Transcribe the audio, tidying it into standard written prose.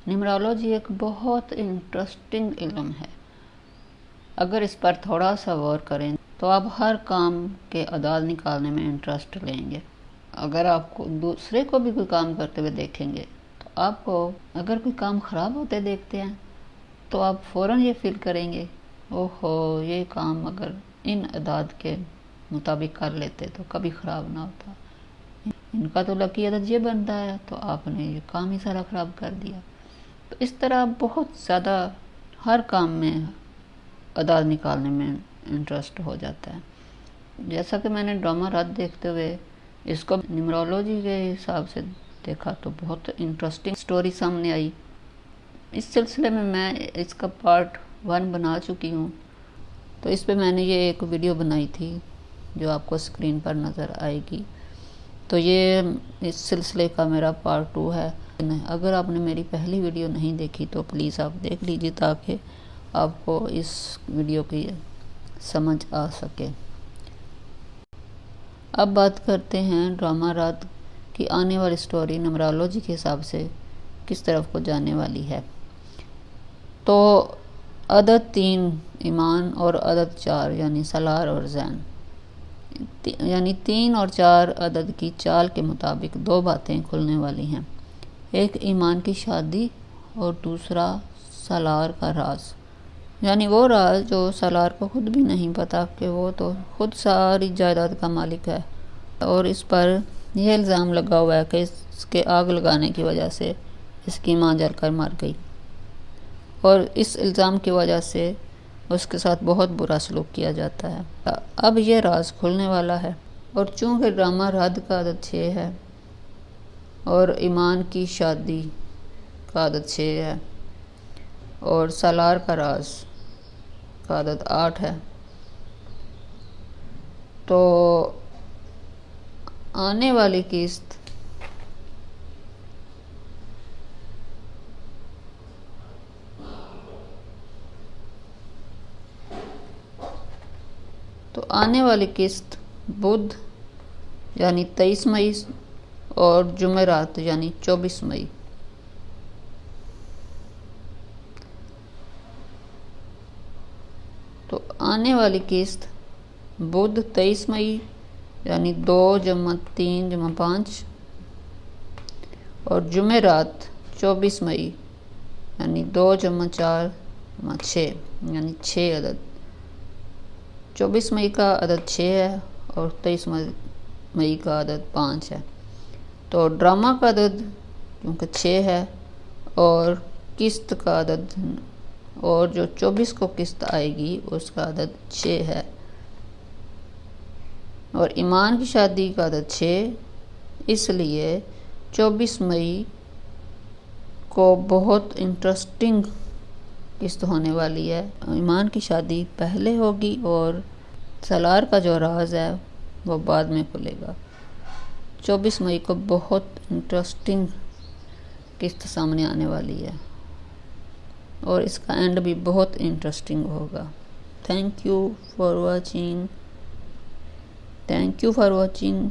Numerology एक बहुत interesting इल्म है। अगर इस पर थोड़ा सा गौर करें तो आप हर काम के अदाद निकालने में इंटरेस्ट लेंगे। अगर आपको दूसरे को भी कोई काम करते हुए देखेंगे तो आपको अगर कोई काम ख़राब होते देखते हैं तो आप फ़ौरन ये फील करेंगे, ओहो ये काम अगर इन अदाद के मुताबिक कर लेते तो कभी ख़राब ना होता, इनका तो लकी अदद ये बनता है तो आपने ये काम ही सारा ख़राब कर दिया। तो इस तरह बहुत ज़्यादा हर काम में अदाद निकालने में इंटरेस्ट हो जाता है। जैसा कि मैंने ड्रामा रात देखते हुए इसको न्यूमरोलॉजी के हिसाब से देखा तो बहुत इंटरेस्टिंग स्टोरी सामने आई। इस सिलसिले में मैं इसका पार्ट 1 बना चुकी हूँ, तो इस पे मैंने ये एक वीडियो बनाई थी जो आपको स्क्रीन पर नज़र आएगी। तो ये इस सिलसिले का मेरा पार्ट 2 है। अगर आपने मेरी पहली वीडियो नहीं देखी तो प्लीज़ आप देख लीजिए ताकि आपको इस वीडियो की समझ आ सके। अब बात करते हैं ड्रामा रात की आने वाली स्टोरी न्यूमरोलॉजी के हिसाब से किस तरफ को जाने वाली है। तो अदद 3 ईमान और अदद 4 यानी सलार और जैन, यानी 3 और 4 अदद की चाल के मुताबिक 2 बातें खुलने वाली हैं। एक ईमान की शादी और दूसरा सलार का राज, यानी वो राज जो सलार को खुद भी नहीं पता कि वो तो खुद सारी जायदाद का मालिक है और इस पर यह इल्ज़ाम लगा हुआ है कि इसके आग लगाने की वजह से इसकी मां जलकर मर गई और इस इल्ज़ाम की वजह से उसके साथ बहुत बुरा सलूक किया जाता है। अब यह राज खुलने वाला है और चूँकि ड्रामा रात का आदत 6 है और ईमान की शादी का आदत 6 है और सलार का राज का आदत 8 है, तो आने वाली किस्त बुध यानी 23 मई और जुमेरात यानी 24 मई। तो आने वाली किस्त बुध 23 मई यानी 2 + 3 + 5 और जुमेरात 24 मई यानी 2 + 4 + 6 यानी 6 अदद। 24 मई का अदद 6 है और 23 मई का अदद 5 है। तो ड्रामा का अदद क्योंकि 6 है और किस्त का अदद और जो 24 को किस्त आएगी उसका अदद 6 है और ईमान की शादी का अदद 6, इसलिए 24 मई को बहुत इंटरेस्टिंग किस्त होने वाली है। ईमान की शादी पहले होगी और सलार का जो राज है वो बाद में खुलेगा। 24 मई को बहुत इंटरेस्टिंग किस्त सामने आने वाली है और इसका एंड भी बहुत इंटरेस्टिंग होगा। Thank you for watching.